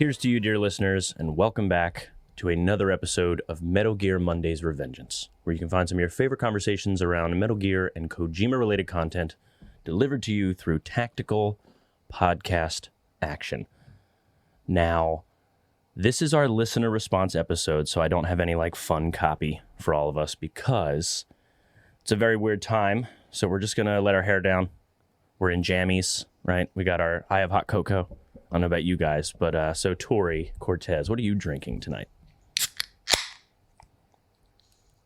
Here's to you, dear listeners, and welcome back to another episode of Metal Gear Monday's Revengeance, where you can find some of your favorite conversations around Metal Gear and Kojima-related content delivered to you through tactical podcast action. Now, this is our listener response episode, so I don't have any fun copy for all of us because it's a very weird time, so we're just going to let our hair down. We're in jammies, right? We got our I have hot cocoa. I don't know about you guys, but so Tori Cortez, what are you drinking tonight?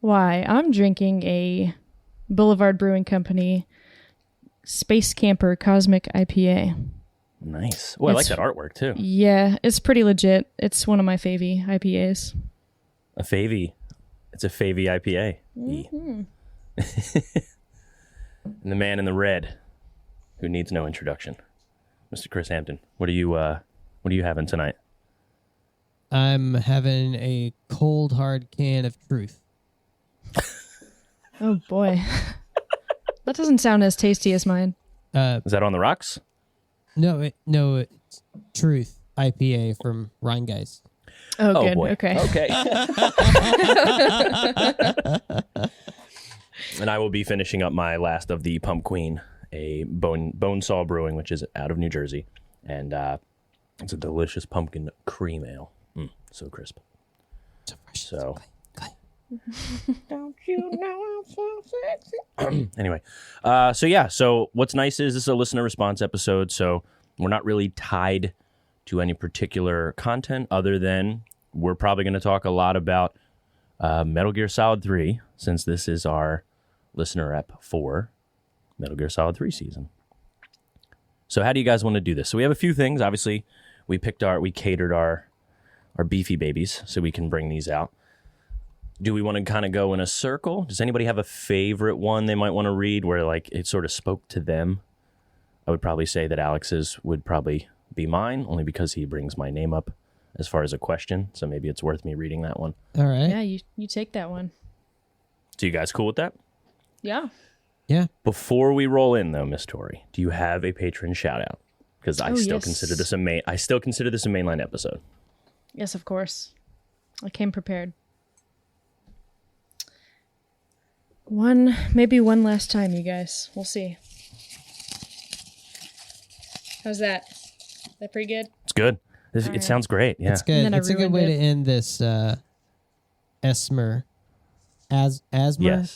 Why, I'm drinking a Boulevard Brewing Company Space Camper Cosmic IPA. Nice. Oh, I like that artwork too. Yeah, it's pretty legit. It's one of my favy IPAs. A favy. It's a favy IPA. Mm-hmm. And the man in the red, who needs no introduction, Mr. Chris Hampton. What are you having tonight? I'm having a cold hard can of truth. Oh boy. That doesn't sound as tasty as mine. Is that on the rocks? No, it's Truth IPA from Rheingeist. Oh, good. Boy. Okay. And I will be finishing up my last of the Pump Queen, a Bonesaw Brewing, which is out of New Jersey. And it's a delicious pumpkin cream ale. So crisp. So fresh. So. Don't you know I'm so sexy? Anyway, so what's nice is this is a listener response episode, so we're not really tied to any particular content other than we're probably going to talk a lot about Metal Gear Solid 3, since this is our listener ep for Metal Gear Solid 3 season. So how do you guys want to do this? So we have a few things. Obviously, we catered our beefy babies so we can bring these out. Do we want to kind of go in a circle? Does anybody have a favorite one they might want to read where it sort of spoke to them? I would probably say that Alex's would probably be mine, only because he brings my name up as far as a question. So maybe it's worth me reading that one. All right. Yeah, you take that one. So you guys cool with that? Yeah. Yeah. Before we roll in, though, Miss Tori, do you have a patron shout out? Because I still yes. consider this a mainline episode. Yes, of course. I came prepared. Maybe one last time, you guys. We'll see. How's that? Is that pretty good? It's good. It right. sounds great. Yeah. It's good. And then It's a good way to end this Asmer. Asmer? Yes.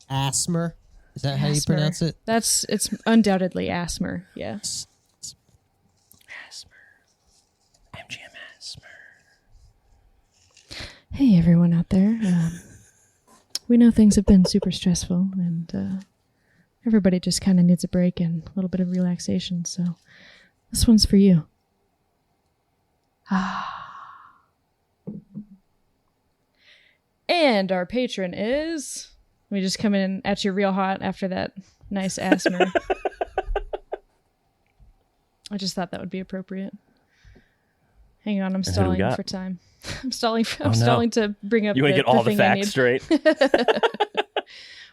Asmer? Is that how you Asmer. pronounce it? It's undoubtedly Asmer. Yeah. MGM Asmer. Hey, everyone out there. We know things have been super stressful, and everybody just kind of needs a break and a little bit of relaxation. So this one's for you. And our patron is... Let me just come in at you real hot after that nice Asmer. I just thought that would be appropriate. Hang on, I'm stalling for time. I'm stalling to bring up. You want to get all the facts straight?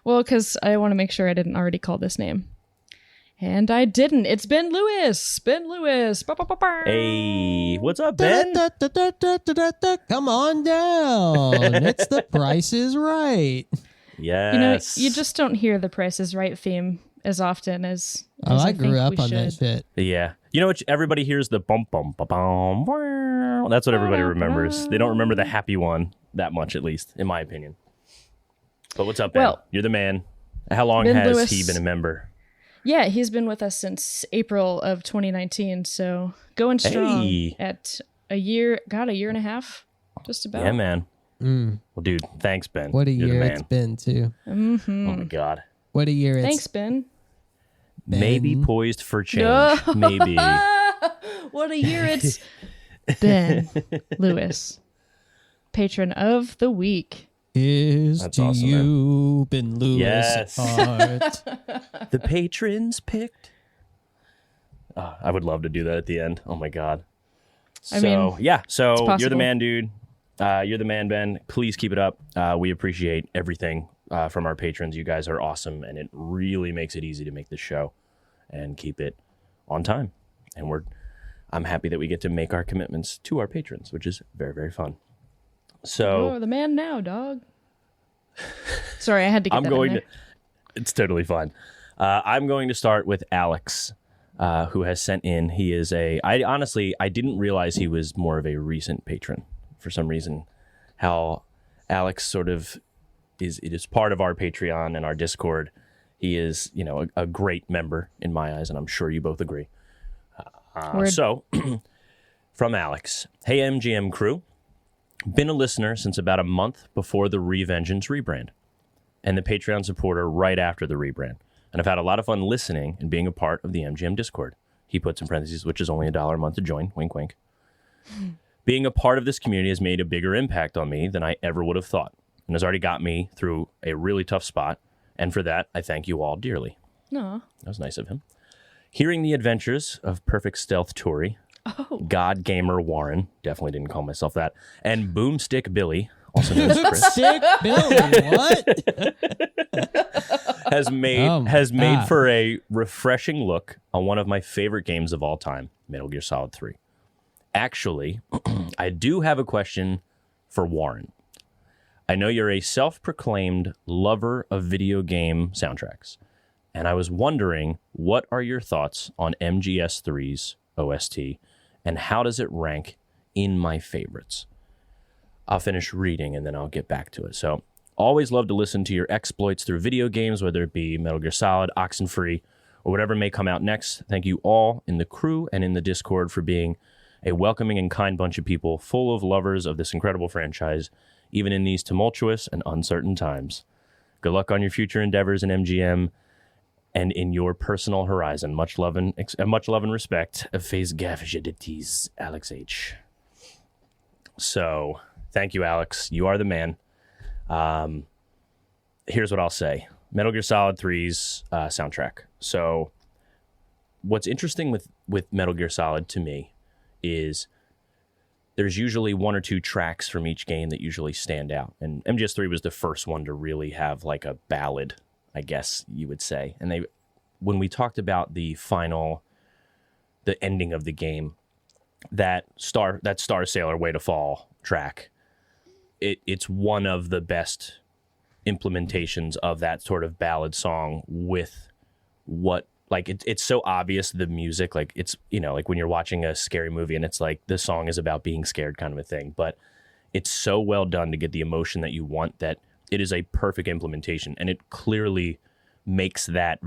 Well, because I want to make sure I didn't already call this name. And I didn't. It's Ben Lewis. Ben Lewis. Hey, what's up, Ben? Come on down. It's The Price is Right. Yes. You just don't hear the Price is Right theme as often as I think grew up we on should. that shit. Yeah. You know what? Everybody hears the bum bum ba bum. That's what everybody remembers. They don't remember the happy one that much, at least, in my opinion. But what's up, Ben? Well, You're the man. How long Ben has Lewis, he been a member? Yeah, he's been with us since April of 2019. So going strong at a year and a half, just about. Yeah, man. Mm. Well, dude, thanks, Ben. What a You're the year man. it's been, too. Mm-hmm. Oh, my God. What a year it's Thanks, Ben. Maybe poised for change. Maybe. What a year it's Ben Lewis, patron of the week. Is That's to awesome, you, Ben Lewis. Yes. Heart. The patrons picked. I would love to do that at the end. Oh, my God. So you're the man, dude. You're the man, Ben. Please keep it up. We appreciate everything from our patrons. You guys are awesome, and it really makes it easy to make this show and keep it on time. And I'm happy that we get to make our commitments to our patrons, which is very, very fun. So Oh, the man now, dog. Sorry, I had to get I'm that going in to. It's totally fine. I'm going to start with Alex, who has sent in. He is I didn't realize he was more of a recent patron for some reason. How Alex sort of it is part of our Patreon and our Discord. He is, a great member in my eyes, and I'm sure you both agree. So, from Alex, hey MGM crew, been a listener since about a month before the Revengeance rebrand, and the Patreon supporter right after the rebrand. And I've had a lot of fun listening and being a part of the MGM Discord. He puts in parentheses, which is only $1 a month to join. Wink, wink. Being a part of this community has made a bigger impact on me than I ever would have thought, and has already got me through a really tough spot. And for that, I thank you all dearly. Aw. That was nice of him. Hearing the adventures of Perfect Stealth Tory, God Gamer Warren, definitely didn't call myself that, and Boomstick Billy, also known as Chris, Stick Billy, what? has made for a refreshing look on one of my favorite games of all time, Metal Gear Solid 3. Actually, I do have a question for Warren. I know you're a self-proclaimed lover of video game soundtracks, and I was wondering, what are your thoughts on MGS3's OST, and how does it rank in my favorites? I'll finish reading, and then I'll get back to it. So, always love to listen to your exploits through video games, whether it be Metal Gear Solid, Oxenfree, or whatever may come out next. Thank you all in the crew and in the Discord for being a welcoming and kind bunch of people full of lovers of this incredible franchise, even in these tumultuous and uncertain times. Good luck on your future endeavors in MGM and in your personal horizon. Much love and respect. Phase Gaffishidities, Alex H. So, thank you, Alex. You are the man. Here's what I'll say. Metal Gear Solid 3's soundtrack. So, what's interesting with Metal Gear Solid to me is there's usually one or two tracks from each game that usually stand out. And MGS3 was the first one to really have like a ballad, I guess you would say. And when we talked about the ending of the game, that Star Sailor Way to Fall track, it's one of the best implementations of that sort of ballad song with what, like, it's so obvious, the music, like it's, like when you're watching a scary movie and it's like the song is about being scared kind of a thing, but it's so well done to get the emotion that you want that it is a perfect implementation, and it clearly makes that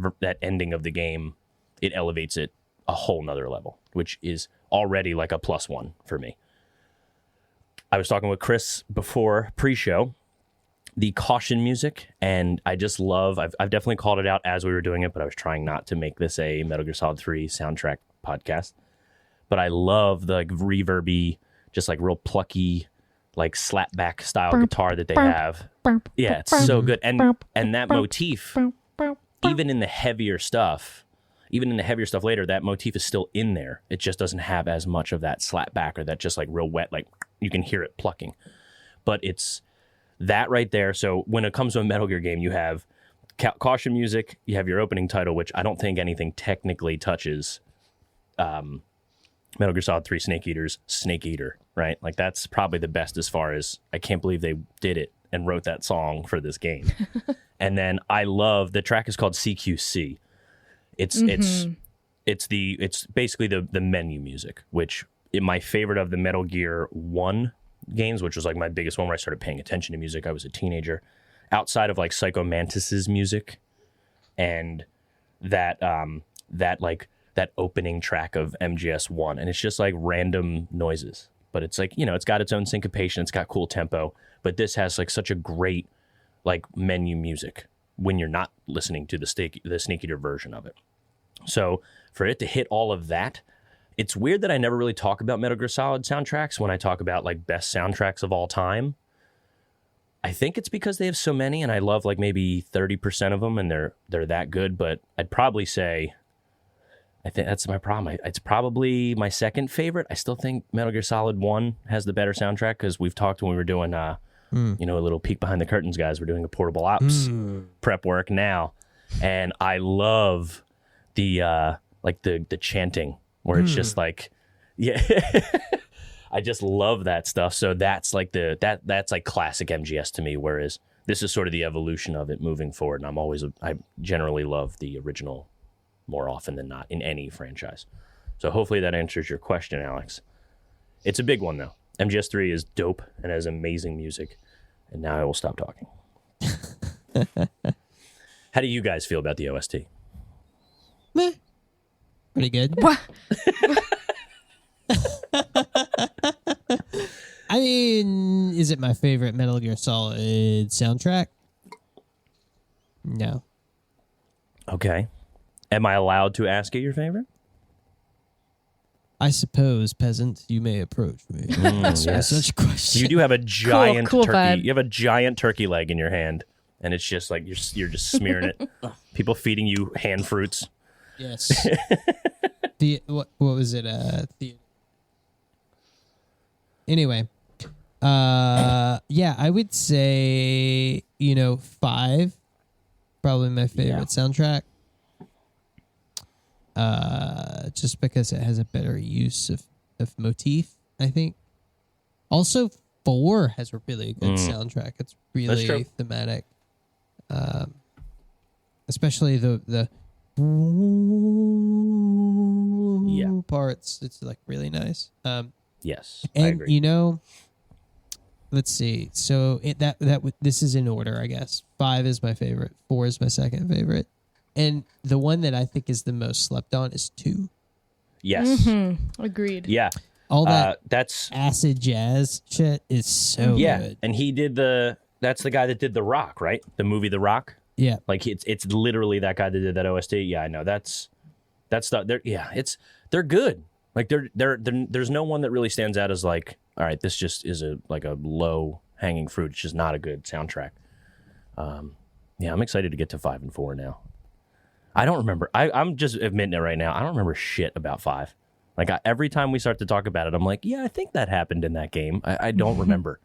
ending of the game, it elevates it a whole nother level, which is already like a +1 for me. I was talking with Chris before pre-show, the caution music, and I just love, I've definitely called it out as we were doing it, but I was trying not to make this a Metal Gear Solid 3 soundtrack podcast. But I love the like, reverby, just like real plucky, like slapback style guitar that they have. Yeah, it's so good. And that motif, even in the heavier stuff later, that motif is still in there. It just doesn't have as much of that slapback or that just like real wet, like you can hear it plucking. But it's that right there. So when it comes to a Metal Gear game, you have caution music, you have your opening title, which I don't think anything technically touches Metal Gear Solid 3 Snake Eater's Snake Eater, right? Like that's probably the best as far as I can't believe they did it and wrote that song for this game. And then I love, the track is called CQC. It's basically the menu music, which my favorite of the Metal Gear 1 games, which was like my biggest one where I started paying attention to music. I was a teenager. Outside of like Psycho Mantis's music and that opening track of MGS1, and it's just like random noises, but it's like, it's got its own syncopation, it's got cool tempo, but this has like such a great like menu music when you're not listening to the Snake Eater version of it. So for it to hit all of that, it's weird that I never really talk about Metal Gear Solid soundtracks when I talk about like best soundtracks of all time. I think it's because they have so many, and I love like maybe 30% of them, and they're that good. But I'd probably say, I think that's my problem. It's probably my second favorite. I still think Metal Gear Solid 1 has the better soundtrack, because we've talked when we were doing a little peek behind the curtains, guys. We're doing a Portable Ops prep work now, and I love the chanting, where it's just like Yeah. I just love that stuff. So that's like that's like classic MGS to me, whereas this is sort of the evolution of it moving forward. And I generally love the original more often than not in any franchise. So hopefully that answers your question, Alex. It's a big one though. MGS3 is dope and has amazing music. And now I will stop talking. How do you guys feel about the OST? Meh. Pretty good. What? I mean, is it my favorite Metal Gear Solid soundtrack? No. Okay. Am I allowed to ask you your favorite? I suppose, peasant, you may approach me. Ask me yes. such a question. You do have a giant cool turkey. vibe. You have a giant turkey leg in your hand, and it's just like you're just smearing it. People feeding you hand fruits. Yes. What was it? Anyway, yeah, I would say 5, probably my favorite soundtrack. Just because it has a better use of motif, I think. Also, 4 has a really good soundtrack. It's really thematic. Especially the parts. It's like really nice. Yes, and I agree. Let's see. So this is in order, I guess. 5 is my favorite. 4 is my second favorite. And the one that I think is the most slept on is 2. Yes. Mm-hmm. Agreed. Yeah. All that that's acid jazz shit is so good. And he did that's the guy that did The Rock, right? The movie The Rock. Yeah. Like it's literally that guy that did that OST. Yeah, I know. That's stuff. They're good. Like there's no one that really stands out as like, all right, this just is a low hanging fruit. It's just not a good soundtrack. Yeah, I'm excited to get to 5 and 4 now. I don't remember. I'm just admitting it right now. I don't remember shit about 5. Like every time we start to talk about it, I'm like, yeah, I think that happened in that game. I don't remember.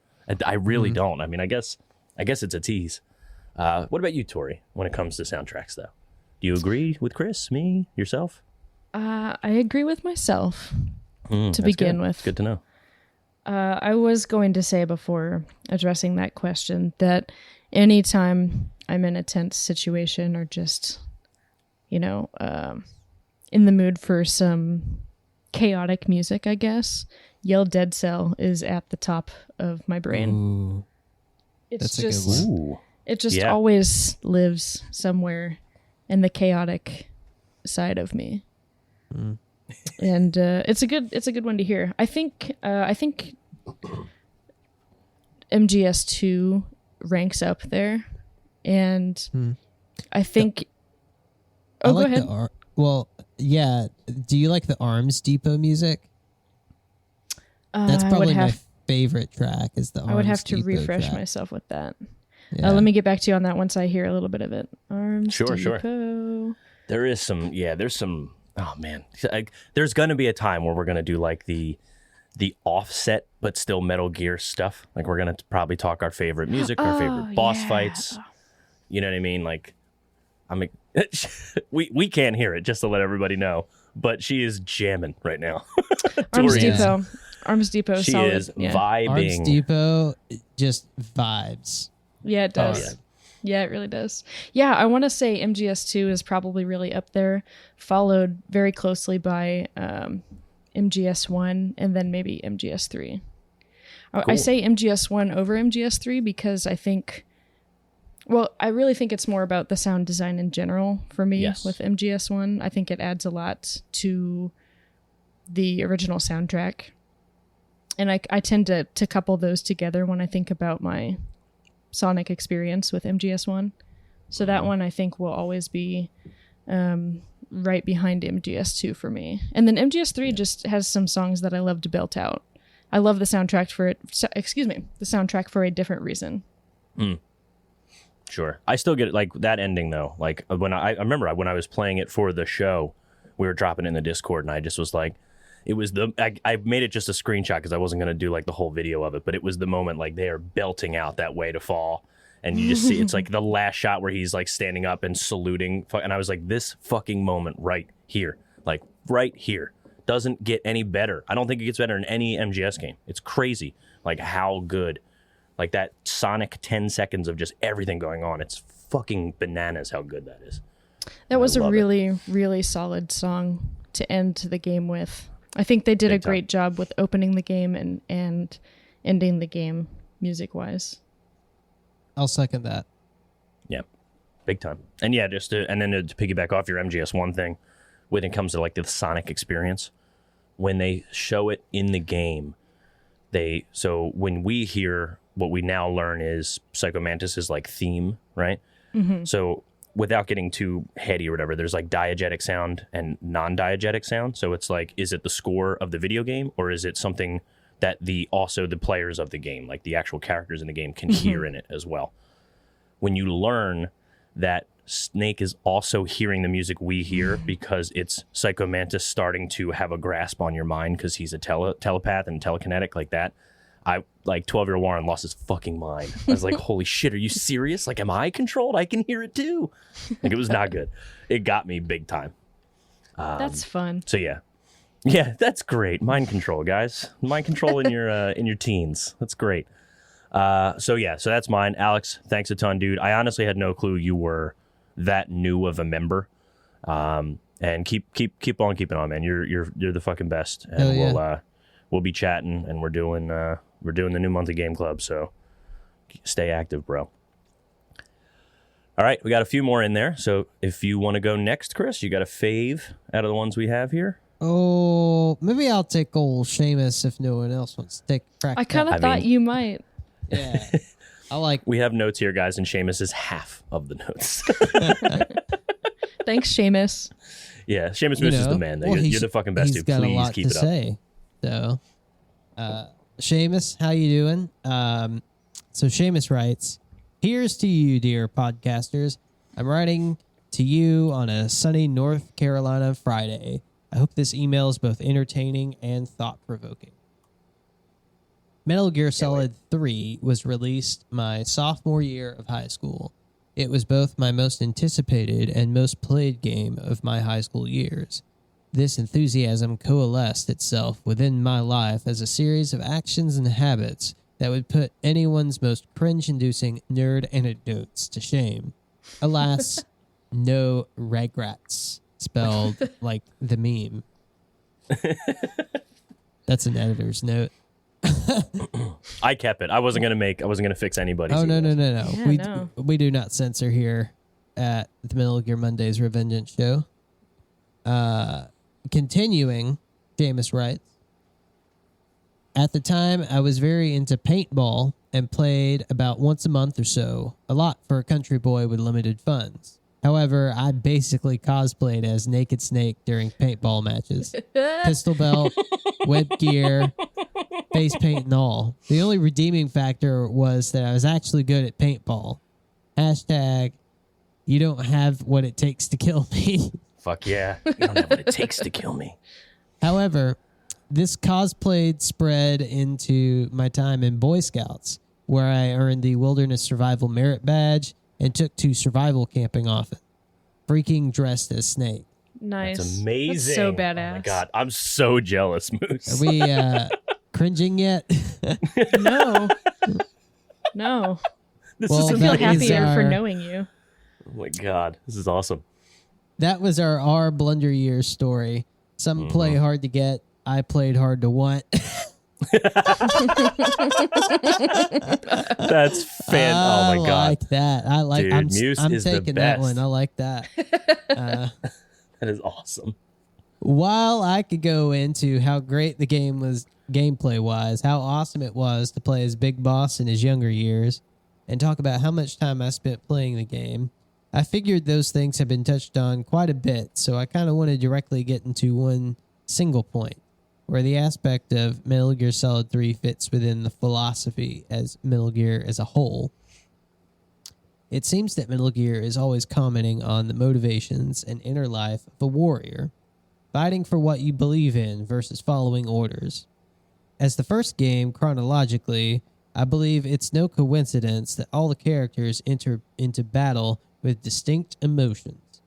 I really don't. I mean, I guess it's a tease. What about you, Tori, when it comes to soundtracks, though? Do you agree with Chris, me, yourself? I agree with myself to begin with. Good to know. I was going to say before addressing that question that anytime I'm in a tense situation or just, in the mood for some chaotic music, I guess, Yell Dead Cell is at the top of my brain. Ooh, it's that's a just, good one. it just always lives somewhere in the chaotic side of me. And it's a good one to hear. I think MGS2 ranks up there, and I think. I like go ahead. Well, yeah. Do you like the Arms Depot music? That's probably my favorite track. Is the Arms I would have to Depot refresh track. myself with that. Yeah. Let me get back to you on that once I hear a little bit of it. Arms Sure. Depot. There's some. Oh man, there's gonna be a time where we're gonna do like the offset, but still Metal Gear stuff. Like we're gonna probably talk our favorite music, our favorite boss fights. You know what I mean? Like, we can't hear it, just to let everybody know. But she is jamming right now. Arms Tori is. Depot. Arms Depot. She solid. is Yeah. vibing. Arms Depot just vibes. Yeah, it does. Yeah, it really does. Yeah, I want to say MGS2 is probably really up there, followed very closely by MGS1 and then maybe MGS3. Cool. I say MGS1 over MGS3 because I really think it's more about the sound design in general for me with MGS1. I think it adds a lot to the original soundtrack. And I tend to couple those together when I think about my Sonic experience with MGS1. So that one I think will always be right behind MGS2 for me. And then MGS3 just has some songs that I love to belt out. I love the soundtrack the soundtrack for a different reason. Sure. I still get it, like that ending though. Like when I remember when I was playing it for the show, we were dropping it in the Discord and I just was like, it was I made it just a screenshot because I wasn't going to do like the whole video of it, but it was the moment like they are belting out That Way to Fall. And you just see, it's like the last shot where he's like standing up and saluting. And I was like, this fucking moment right here, like right here doesn't get any better. I don't think it gets better in any MGS game. It's crazy, like how good, like that Sonic 10 seconds of just everything going on. It's fucking bananas how good that is. That was a really, really solid song to end the game with. I think they did a great job with opening the game and ending the game music-wise. I'll second that. Yeah, big time. And yeah, and then to piggyback off your MGS1 thing, when it comes to like the Sonic experience, when they show it in the game, so when we hear what we now learn is Psycho Mantis's like theme, right? Mm-hmm. So without getting too heady or whatever, there's like diegetic sound and non-diegetic sound. So it's like, is it the score of the video game, or is it something that also the players of the game, like the actual characters in the game, can hear in it as well? When you learn that Snake is also hearing the music we hear because it's Psycho Mantis starting to have a grasp on your mind because he's a telepath and telekinetic like that, 12-year-old Warren lost his fucking mind. I was like, holy shit, are you serious? Like, am I controlled? I can hear it too. Like, it was not good. It got me big time. That's fun. So yeah. Yeah, that's great. Mind control, guys. Mind control in your teens. That's great. So that's mine. Alex, thanks a ton, dude. I honestly had no clue you were that new of a member. And keep on keeping on, man. You're the fucking best. And we'll be chatting, and we're doing the new monthly game club, so stay active, bro. All right, we got a few more in there. So if you want to go next, Chris, you got a fave out of the ones we have here? Oh, maybe I'll take old Seamus if no one else wants to take a crack. I kind of thought you might. Yeah. We have notes here, guys, and Seamus is half of the notes. Thanks, Seamus. Yeah, Seamus Moose is the man. Though. You're the fucking best, dude. Please keep it up. Say, so, Seamus, how you doing? So Seamus writes, "Here's to you, dear podcasters. I'm writing to you on a sunny North Carolina Friday. I hope this email is both entertaining and thought-provoking. Metal Gear Solid 3 was released my sophomore year of high school. It was both my most anticipated and most played game of my high school years. This enthusiasm coalesced itself within my life as a series of actions and habits that would put anyone's most cringe-inducing nerd anecdotes to shame. Alas, no regrets, spelled like the meme." That's an editor's note. I kept it. I wasn't gonna fix anybody's. Oh, no. Yeah, We do not censor here at the Metal Gear Mondays Revengeance Show. Continuing, Jameis writes, "At the time, I was very into paintball and played about once a month or so, a lot for a country boy with limited funds. However, I basically cosplayed as Naked Snake during paintball matches. Pistol belt, web gear, face paint and all. The only redeeming factor was that I was actually good at paintball. Hashtag, you don't have what it takes to kill me." Fuck yeah. You don't have what it takes to kill me. However, this cosplay spread into my time in Boy Scouts, where I earned the Wilderness Survival Merit Badge and took to survival camping often, freaking dressed as Snake. Nice. That's amazing. That's so badass. Oh my God. I'm so jealous, Moose. Are we cringing yet? No. I feel happier for knowing you. Oh my God. This is awesome. That was our Blunder Year story. Some play hard to get. I played hard to want. That's fan. Oh my God. I like that. Dude, Muse I'm is the taking best. that one. I like that. That is awesome. While I could go into how great the game was gameplay wise, how awesome it was to play as Big Boss in his younger years, and talk about how much time I spent playing the game, I figured those things have been touched on quite a bit, so I kind of want to directly get into one single point, where the aspect of Metal Gear Solid 3 fits within the philosophy as Metal Gear as a whole. It seems that Metal Gear is always commenting on the motivations and inner life of a warrior, fighting for what you believe in versus following orders. As the first game, chronologically, I believe it's no coincidence that all the characters enter into battle with distinct emotions.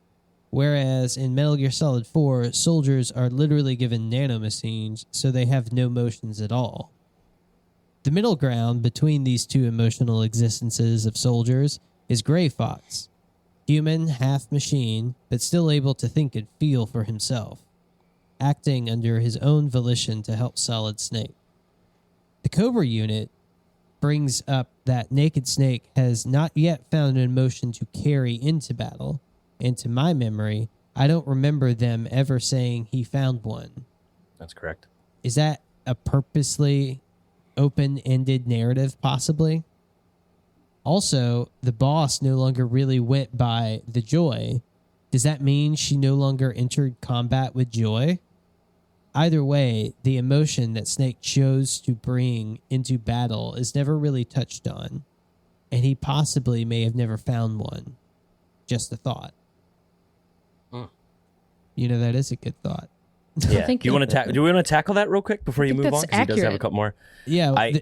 Whereas in Metal Gear Solid 4, soldiers are literally given nanomachines, so they have no motions at all. The middle ground between these two emotional existences of soldiers is Gray Fox, human, half machine, but still able to think and feel for himself, acting under his own volition to help Solid Snake. The Cobra unit brings up that Naked Snake has not yet found an emotion to carry into battle, and to my memory, I don't remember them ever saying he found one. That's correct. Is that a purposely open-ended narrative, possibly? Also, the boss no longer really went by the Joy. Does that mean she no longer entered combat with Joy? Either way, the emotion that Snake chose to bring into battle is never really touched on, and he possibly may have never found one. Just a thought. You know, that is a good thought. Yeah. Do we want to tackle that real quick before you move on? Because he does have a couple more. Yeah.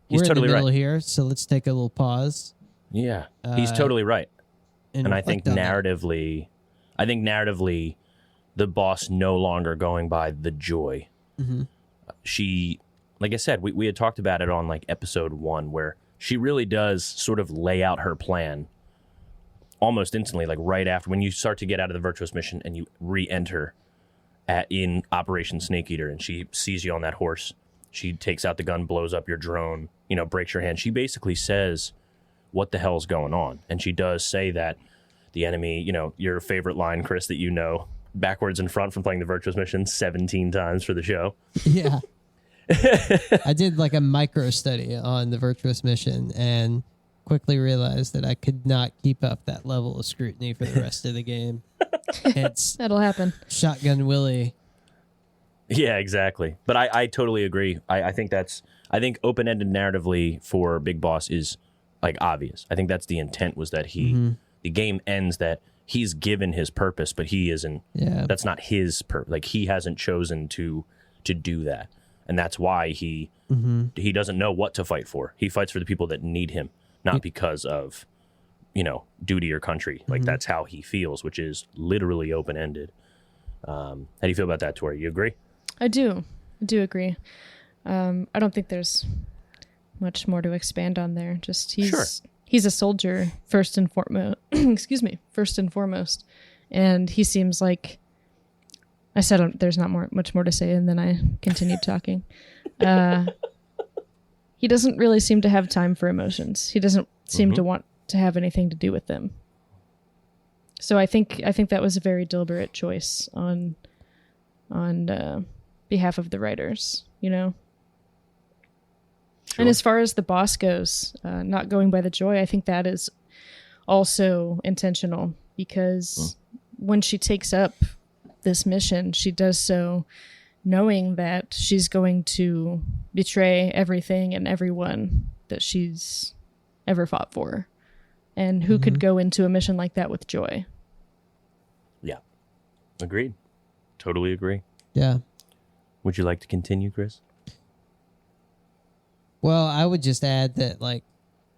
He's totally in the middle right here, so let's take a little pause. Yeah, he's totally right. And I think narratively, the boss no longer going by the Joy. Mm-hmm. She, like I said, we had talked about it on like episode 1, where she really does sort of lay out her plan almost instantly, like right after when you start to get out of the Virtuous mission and you re-enter in Operation Snake Eater, and she sees you on that horse. She takes out the gun, blows up your drone, breaks your hand. She basically says what the hell's going on. And she does say that the enemy, your favorite line, Chris, that backwards and front from playing the Virtuous mission 17 times for the show. Yeah. I did like a micro study on the Virtuous mission and quickly realized that I could not keep up that level of scrutiny for the rest of the game. That'll happen. Shotgun Willie. Yeah, exactly. But I totally agree. I think open-ended narratively for Big Boss is like obvious. I think that's the intent, was that the game ends that he's given his purpose, but he isn't. Yeah. That's not his purpose. Like, he hasn't chosen to do that, and that's why he doesn't know what to fight for. He fights for the people that need him, not because of duty or country. Like, that's how he feels, which is literally open-ended. How do you feel about that, Tori? You agree? I do agree. I don't think there's much more to expand on there. Just he's a soldier first and foremost. First and foremost, and he seems like, I said there's not much more to say, and then I continued talking. He doesn't really seem to have time for emotions. He doesn't seem to want to have anything to do with them. So I think that was a very deliberate choice on behalf of the writers, Sure. And as far as the boss goes, not going by the Joy, I think that is also intentional, because when she takes up this mission, she does so knowing that she's going to betray everything and everyone that she's ever fought for. And who could go into a mission like that with joy? Yeah. Agreed. Totally agree. Yeah. Would you like to continue, Chris? Well, I would just add that, like,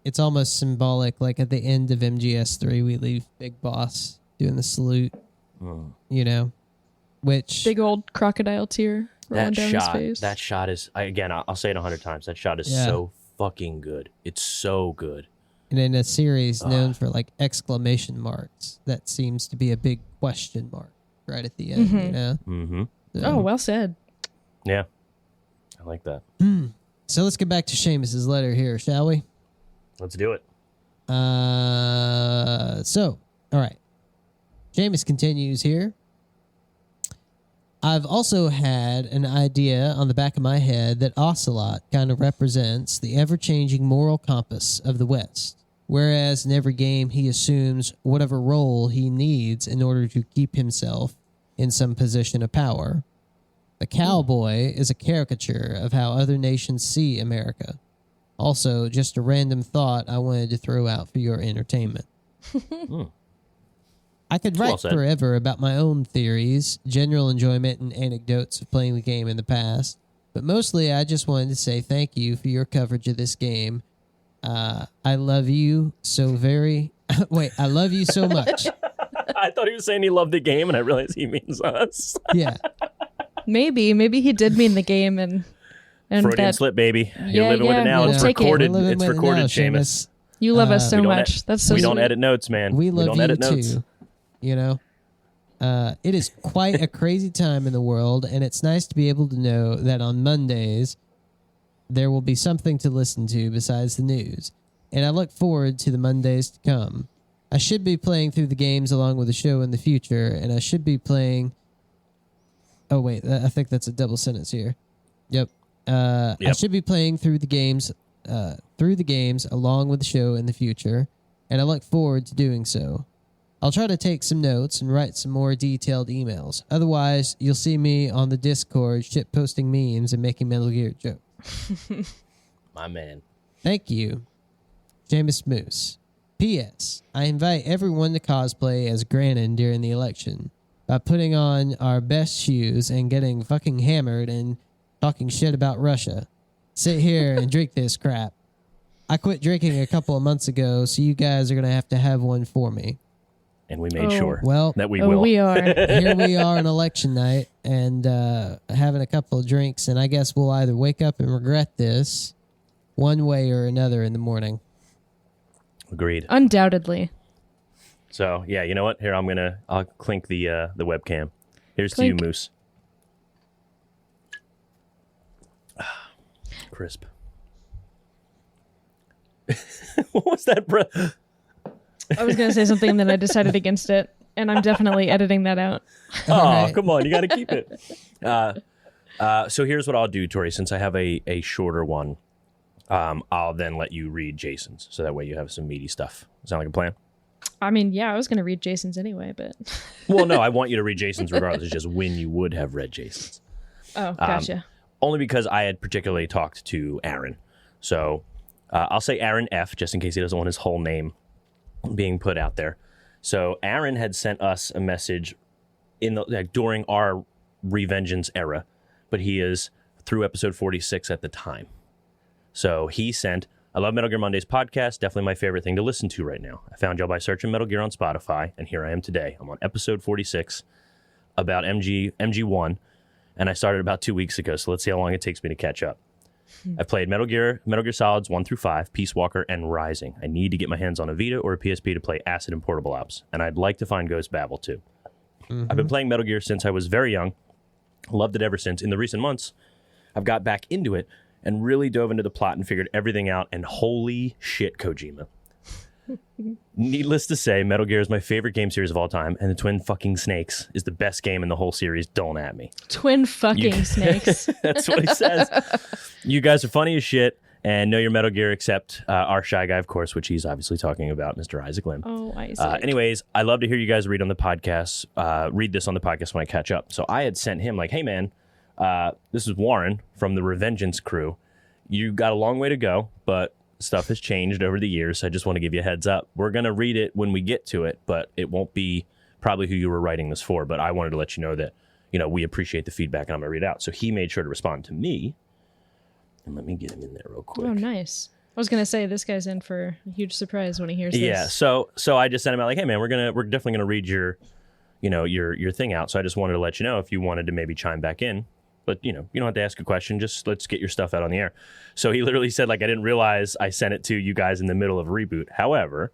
it's almost symbolic. Like, at the end of MGS3, we leave Big Boss doing the salute, which... Big old crocodile tear rolling down his face. That shot is, I'll say it 100 times. That shot is so fucking good. It's so good. And in a series known for, like, exclamation marks, that seems to be a big question mark right at the end, Mm-hmm. So, oh, well said. Yeah. I like that. So let's get back to Seamus's letter here, shall we? Let's do it. All right. Seamus continues here. I've also had an idea on the back of my head that Ocelot kind of represents the ever-changing moral compass of the West, whereas in every game he assumes whatever role he needs in order to keep himself in some position of power. The cowboy is a caricature of how other nations see America. Also, just a random thought I wanted to throw out for your entertainment. I could write forever about my own theories, general enjoyment, and anecdotes of playing the game in the past, but mostly I just wanted to say thank you for your coverage of this game. I love you so very... Wait, I love you so much. I thought he was saying he loved the game, and I realized he means us. Yeah. Maybe he did mean the game, and Freudian slip, baby. You're living with it now. We'll It's take it. recorded. We're living It's with it recorded, now, Seamus. You love us so we don't much. That's so we sweet. don't edit notes, man. We love don't you edit notes. too. You know, it is quite a crazy time in the world, and it's nice to be able to know that on Mondays there will be something to listen to besides the news. And I look forward to the Mondays to come. I should be playing through the games along with the show in the future, and I should be playing. Oh wait, I think that's a double sentence here. Yep. I should be playing through the games along with the show in the future, and I look forward to doing so. I'll try to take some notes and write some more detailed emails. Otherwise, you'll see me on the Discord shitposting memes and making Metal Gear jokes. My man. Thank you, Jameis Moose. P.S. I invite everyone to cosplay as Granin during the election by putting on our best shoes and getting fucking hammered and talking shit about Russia. Sit here and drink this crap. I quit drinking a couple of months ago, so you guys are going to have one for me. And we made sure that we will. We are. Here we are on election night and having a couple of drinks, and I guess we'll either wake up and regret this one way or another in the morning. Agreed. Undoubtedly. So, yeah, you know what? Here, I'll clink the webcam. Here's Clink. to you, Moose. Crisp. What was that, bro? I was going to say something, and then I decided against it, and I'm definitely editing that out. Oh, right. Come on. You got to keep it. So here's what I'll do, Tori. Since I have a shorter one, I'll then let you read Jason's. So that way you have some meaty stuff. Sound like a plan? I mean, yeah, I was going to read Jason's anyway, but... Well, no, I want you to read Jason's regardless. It's just when you would have read Jason's. Oh, gotcha. Only because I had particularly talked to Aaron. So I'll say Aaron F, just in case he doesn't want his whole name being put out there. So Aaron had sent us a message during our Revengeance era, but he is through episode 46 at the time. So he sent, I love Metal Gear Mondays podcast, definitely my favorite thing to listen to right now. I found y'all by searching Metal Gear on Spotify, and here I am today. I'm on episode 46 about MG1, and I started about 2 weeks ago, so let's see how long it takes me to catch up. I've played Metal Gear Solids 1 through 5, Peace Walker, and Rising. I need to get my hands on a Vita or a PSP to play Acid and Portable Ops, and I'd like to find Ghost Babel too. I've been playing Metal Gear since I was very young, loved it ever since. In the recent months, I've got back into it and really dove into the plot and figured everything out, and holy shit, Kojima. Needless to say, Metal Gear is my favorite game series of all time, and the Twin fucking Snakes is the best game in the whole series. Don't at me. Twin fucking snakes. That's what he says. You guys are funny as shit and know your Metal Gear, except our shy guy, of course, which he's obviously talking about, Mr. Isaac Lim. Oh, Isaac. Anyways, I love to hear you guys read this on the podcast when I catch up. So I had sent him like, hey man, this is Warren from the Revengeance crew. You got a long way to go, but stuff has changed over the years. So I just want to give you a heads up. We're going to read it when we get to it, but it won't be probably who you were writing this for. But I wanted to let you know that, we appreciate the feedback and I'm going to read it out. So he made sure to respond to me. And let me get him in there real quick. Oh, nice. I was going to say, this guy's in for a huge surprise when he hears this. Yeah, so I just sent him out like, hey man, we're definitely going to read your thing out. So I just wanted to let you know if you wanted to maybe chime back in. But, you don't have to ask a question. Just let's get your stuff out on the air. So he literally said, I didn't realize I sent it to you guys in the middle of a reboot. However,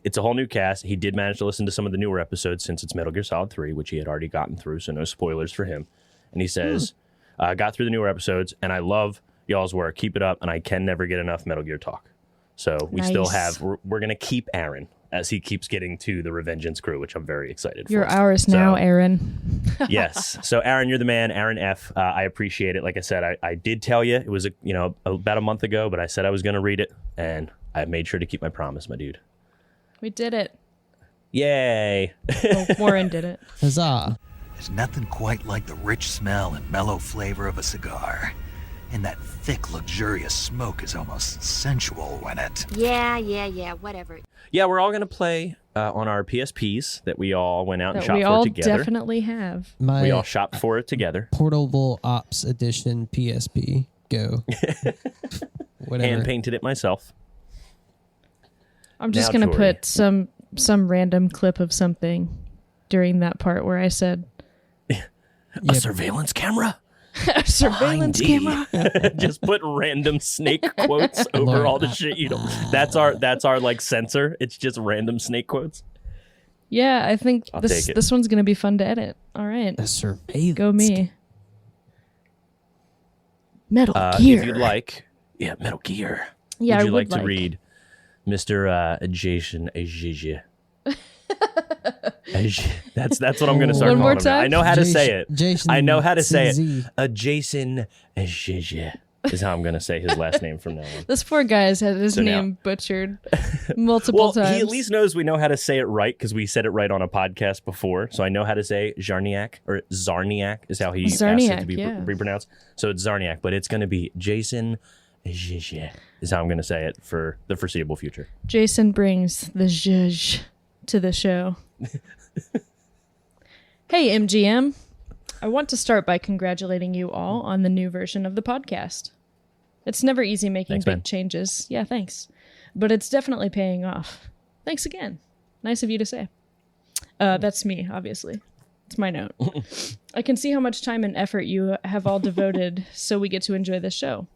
it's a whole new cast. He did manage to listen to some of the newer episodes since it's Metal Gear Solid 3, which he had already gotten through, so no spoilers for him. And he says, got through the newer episodes, and I love y'all's work. Keep it up, and I can never get enough Metal Gear talk. So we still have, we're going to keep Aaron as he keeps getting to the Revengeance crew, which I'm very excited for. You're ours now, Aaron. Yes. So Aaron, you're the man. Aaron F. I appreciate it. Like I said, I did tell you it was about a month ago, but I said I was going to read it, and I made sure to keep my promise, my dude. We did it. Yay. Well, Warren did it. Huzzah. There's nothing quite like the rich smell and mellow flavor of a cigar. And that thick, luxurious smoke is almost sensual when it... Yeah, whatever. Yeah, we're all going to play on our PSPs that we all went out and That shopped we for all together. definitely have. We all shopped for it together. Portable Ops Edition PSP. Go. Whatever. Hand painted it myself. I'm just Now, going to Tori. put some random clip of something during that part where I said a surveillance camera. a surveillance camera. Just put random snake quotes over all the shit you don't. That's our like censor. It's just random snake quotes. Yeah, I think I'll take it. this one's gonna be fun to edit. All right, The surveillance. go me. Metal Gear. If you'd like, Metal Gear. Yeah, would I you would like to read Mr. Jason Ajiji? That's what I'm going to start One more calling him now. time? I know how to say it. Jason I know how to say CZ. it. Jason Ajiji is how I'm going to say his last name from now on. This poor guy's had his So now- name butchered multiple Well, times. he at least knows we know how to say it right because we said it right on a podcast before. So I know how to say Zarniak, or Zarniak is how he asked it to be yeah. pronounced. So it's Zarniak, but it's going to be Jason Ajiji is how I'm going to say it for the foreseeable future. Jason brings the zhuzh to the show. Hey, MGM. I want to start by congratulating you all on the new version of the podcast. It's never easy making Thanks, big man. changes. Yeah, thanks. But it's definitely paying off. Thanks again. Nice of you to say. That's me, obviously. It's my note. I can see how much time and effort you have all devoted so we get to enjoy this show.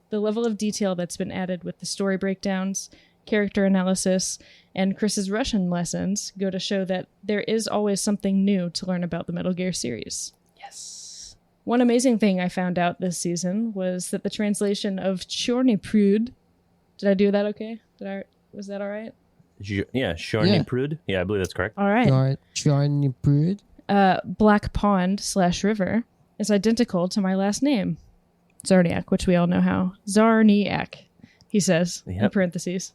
The level of detail that's been added with the story breakdowns, character analysis, and Chris's Russian lessons go to show that there is always something new to learn about the Metal Gear series. Yes. One amazing thing I found out this season was that the translation of Chorny Prude. Did I do that okay? Was that all right? Shorny Yeah. Prude. Yeah, I believe that's correct. All right. All right. Johnny Prude. Black Pond / river is identical to my last name, Zarniak, which we all know how. Zarniak, he says in Yep. parentheses.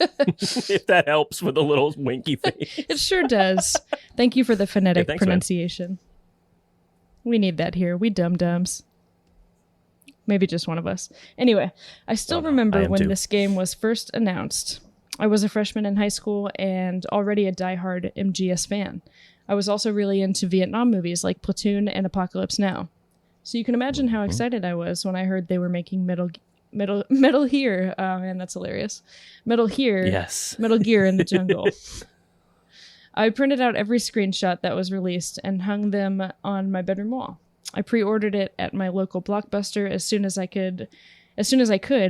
If that helps with a little winky face. It sure does. Thank you for the phonetic thanks, man. pronunciation. We need that here. We dum-dums. Maybe just one of us. Anyway, I still Oh, no, remember I am when too. this game was first announced. I was a freshman in high school and already a diehard MGS fan. I was also really into Vietnam movies like Platoon and Apocalypse Now. So you can imagine Mm-hmm. how excited I was when I heard they were making Metal Gear. Oh man, that's hilarious. Metal Gear. Yes. Metal Gear in the Jungle. I printed out every screenshot that was released and hung them on my bedroom wall. I pre-ordered it at my local Blockbuster as soon as I could,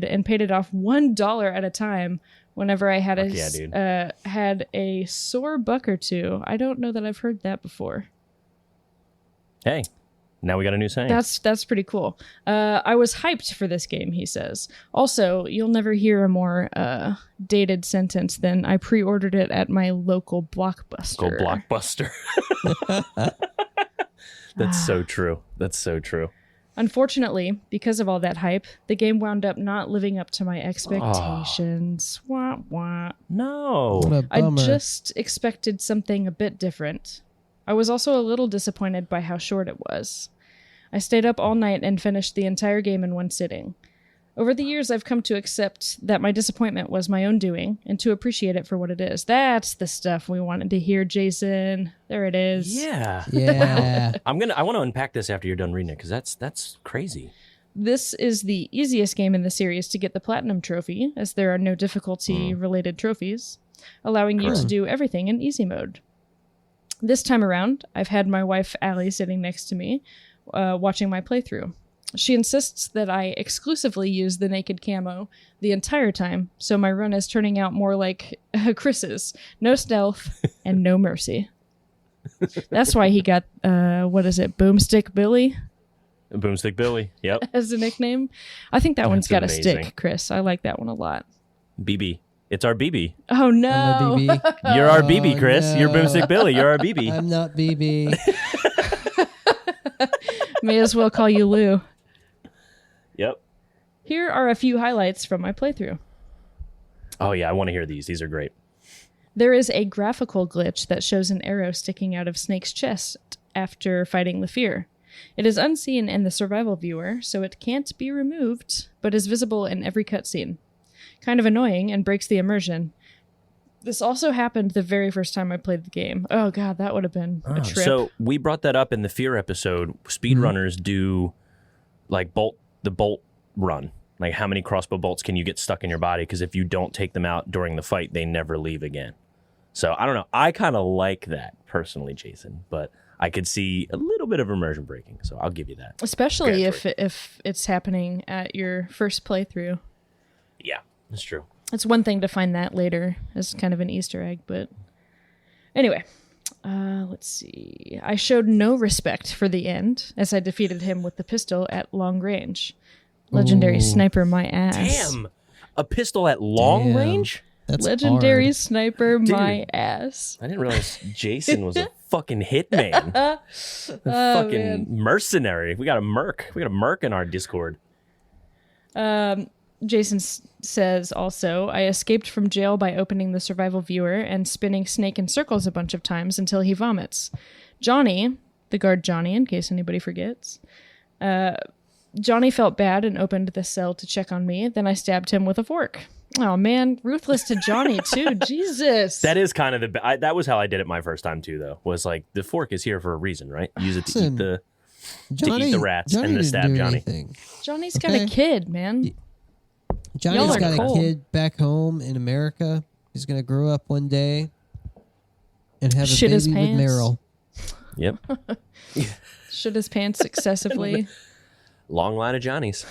and paid it off $1 at a time whenever I had Fuck yeah, dude. had a sore buck or two. I don't know that I've heard that before. Hey, now we got a new saying. That's pretty cool. I was hyped for this game, he says. Also, you'll never hear a more dated sentence than I pre-ordered it at my local Blockbuster. Go Blockbuster. That's so true. That's so true. Unfortunately, because of all that hype, the game wound up not living up to my expectations. Wah, wah. No. What a I bummer. just expected something a bit different. I was also a little disappointed by how short it was. I stayed up all night and finished the entire game in one sitting. Over the years, I've come to accept that my disappointment was my own doing and to appreciate it for what it is. That's the stuff we wanted to hear, Jason. There it is. Yeah. Yeah. I want to unpack this after you're done reading it because that's crazy. This is the easiest game in the series to get the Platinum Trophy, as there are no difficulty-related trophies, allowing you to do everything in easy mode. This time around, I've had my wife, Allie, sitting next to me, watching my playthrough. She insists that I exclusively use the naked camo the entire time, so my run is turning out more like Chris's. No stealth and no mercy. That's why he got, Boomstick Billy Boomstick Billy. Yep. as a nickname. I think that one's That's got a amazing. stick, Chris. I like that one a lot. BB. It's our BB. Oh, no. I'm a BB. You're our BB, Oh, Chris. no. You're Boomstick Billy. You're our BB. I'm not BB. May as well call you Lou. Yep. Here are a few highlights from my playthrough. Oh yeah, I want to hear these. These are great. There is a graphical glitch that shows an arrow sticking out of Snake's chest after fighting Lafir. It is unseen in the survival viewer, so it can't be removed, but is visible in every cutscene. Kind of annoying and breaks the immersion. This also happened the very first time I played the game. Oh god, that would have been a trip. So we brought that up in the Fear episode. Speedrunners do like the bolt run. Like how many crossbow bolts can you get stuck in your body? Because if you don't take them out during the fight, they never leave again. So I don't know. I kind of like that personally, Jason, but I could see a little bit of immersion breaking. So I'll give you that. Especially if it's happening at your first playthrough. Yeah, that's true. It's one thing to find that later as kind of an Easter egg, but anyway. Let's see. I showed no respect for the end as I defeated him with the pistol at long range. Legendary sniper my ass. Damn. A pistol at long range? That's Legendary hard. sniper my ass. I didn't realize Jason was a fucking hitman. A fucking mercenary. We got a merc. We got a merc in our Discord. Jason says also, I escaped from jail by opening the survival viewer and spinning Snake in circles a bunch of times until he vomits. Johnny, the guard Johnny, in case anybody forgets, Johnny felt bad and opened the cell to check on me. Then I stabbed him with a fork. Oh, man. Ruthless to Johnny, too. Jesus. That is kind of that was how I did it my first time, too, though. Was like, the fork is here for a reason, right? Use it to eat the rats and to stab Johnny. Anything. Johnny's got a kid, man. Johnny's got cold. a kid back home in America. He's going to grow up one day and have Shit a his baby with pants. Meryl. Yep. Shit his pants successively. Long line of Johnnies.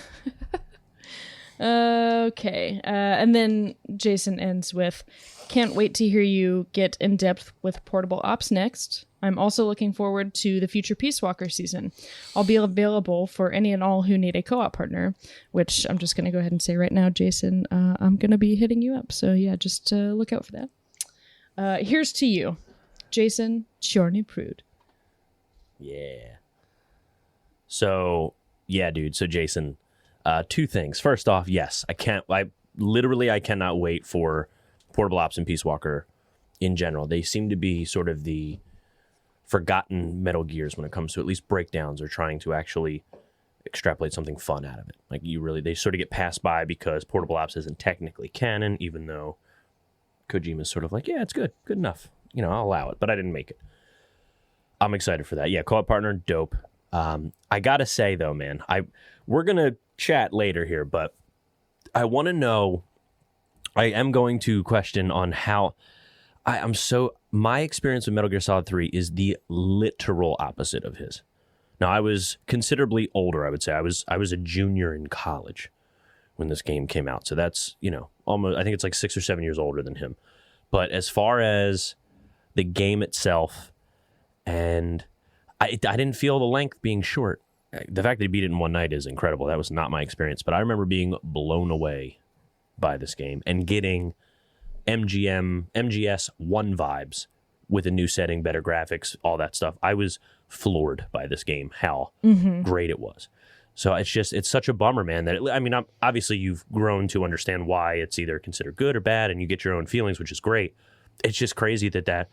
Okay. And then Jason ends with, can't wait to hear you get in depth with Portable Ops next. I'm also looking forward to the future Peace Walker season. I'll be available for any and all who need a co-op partner, which I'm just going to go ahead and say right now, Jason, I'm going to be hitting you up. So yeah, just look out for that. Here's to you, Jason Chorney Prude. Yeah. So, yeah, dude. So, Jason, two things. First off, yes, I cannot wait for Portable Ops and Peace Walker in general. They seem to be sort of the forgotten Metal Gears when it comes to at least breakdowns or trying to actually extrapolate something fun out of it. Like they sort of get passed by because Portable Ops isn't technically canon, even though Kojima's sort of like, yeah, it's good enough. I'll allow it, but I didn't make it. I'm excited for that. Yeah, co-op partner, dope. I gotta say though, man, we're gonna chat later here, but I want to know. I am going to question on how my experience with Metal Gear Solid 3 is the literal opposite of his. Now, I was considerably older, I would say. I was a junior in college when this game came out. So that's, almost, I think it's like 6 or 7 years older than him. But as far as the game itself, and I didn't feel the length being short. The fact that he beat it in one night is incredible. That was not my experience. But I remember being blown away by this game and getting MGS 1 vibes with a new setting, better graphics, all that stuff. I was floored by this game, how great it was. So it's such a bummer, man, that obviously you've grown to understand why it's either considered good or bad and you get your own feelings, which is great. It's just crazy that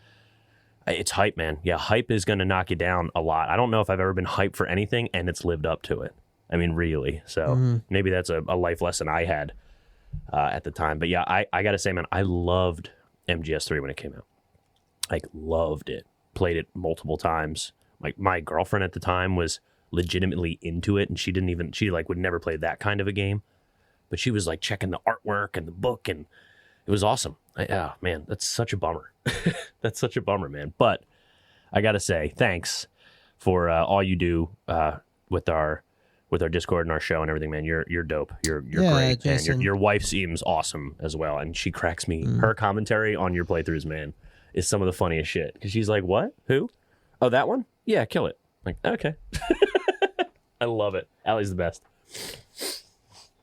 it's hype, man. Yeah, hype is going to knock you down a lot. I don't know if I've ever been hyped for anything and it's lived up to it. Really. So maybe that's a life lesson I had at the time. But yeah, I got to say, man, I loved MGS3 when it came out. Like, loved it. Played it multiple times. Like, my girlfriend at the time was legitimately into it, and she would never play that kind of a game. But she was, like, checking the artwork and the book, and it was awesome. Man, that's such a bummer. That's such a bummer, man. But I got to say, thanks for all you do with our Discord and our show and everything, man. You're dope. You're great, Jason. and your wife seems awesome as well. And she cracks me. Her commentary on your playthroughs, man, is some of the funniest shit. Because she's like, "What? Who? Oh, that one? Yeah, kill it." I'm like, okay. I love it. Allie's the best.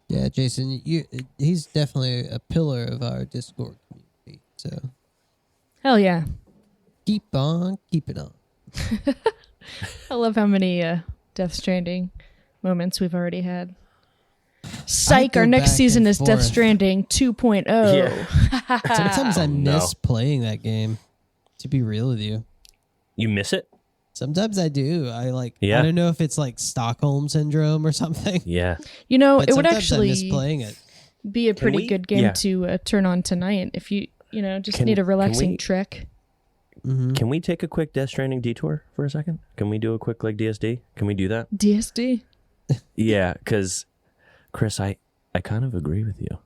Yeah, Jason, he's definitely a pillar of our Discord community. So Hell yeah. keep on keeping on. I love how many Death Stranding moments we've already had. Psych, go our next back season and is Death forth. Stranding 2.0. Yeah. Sometimes I miss no. playing that game, to be real with you. You miss it? Sometimes I do. I Yeah. don't know if it's like Stockholm syndrome or something. Yeah. But it would sometimes I actually miss playing it. be a pretty we- good game yeah. to turn on tonight if you just Can- need a can relaxing we- trek. Can we take a quick Death Stranding detour for a second? Can we do a quick DSD? Can we do that? DSD. Yeah, because Chris, I kind of agree with you.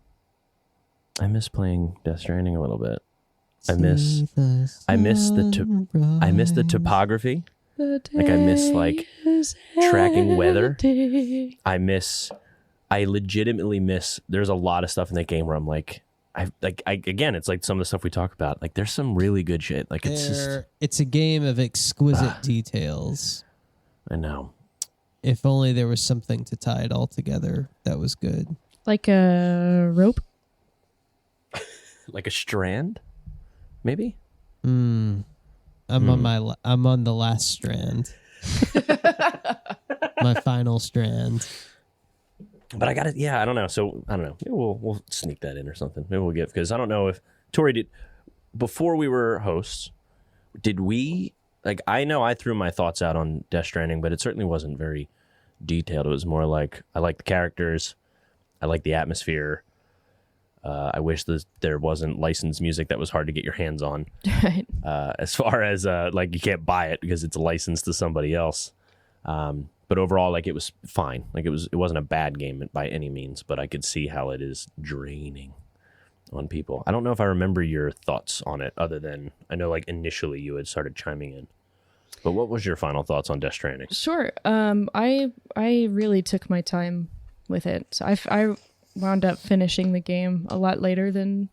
I miss playing Death Stranding a little bit. I miss the topography. Like I miss like tracking weather. I legitimately miss. There's a lot of stuff in that game where I'm like, again, it's like some of the stuff we talk about. Like there's some really good shit. Like it's a game of exquisite details. I know. If only there was something to tie it all together that was good. Like a rope? Like a strand? Maybe? I'm on the last strand. My final strand. But I got it. Yeah, I don't know. So I don't know. Maybe we'll sneak that in or something. Maybe we'll get, because I don't know if Tori did before we were hosts. Did we like? I know I threw my thoughts out on Death Stranding, but it certainly wasn't very detailed. It was more like I like the characters, I like the atmosphere. I wish there wasn't licensed music that was hard to get your hands on. Right. As far as like you can't buy it because it's licensed to somebody else. But overall, like it was fine. Like it wasn't a bad game by any means, but I could see how it is draining on people. I don't know if I remember your thoughts on it, other than I know like initially you had started chiming in. But what was your final thoughts on Death Stranding? Sure. I really took my time with it. So I wound up finishing the game a lot later than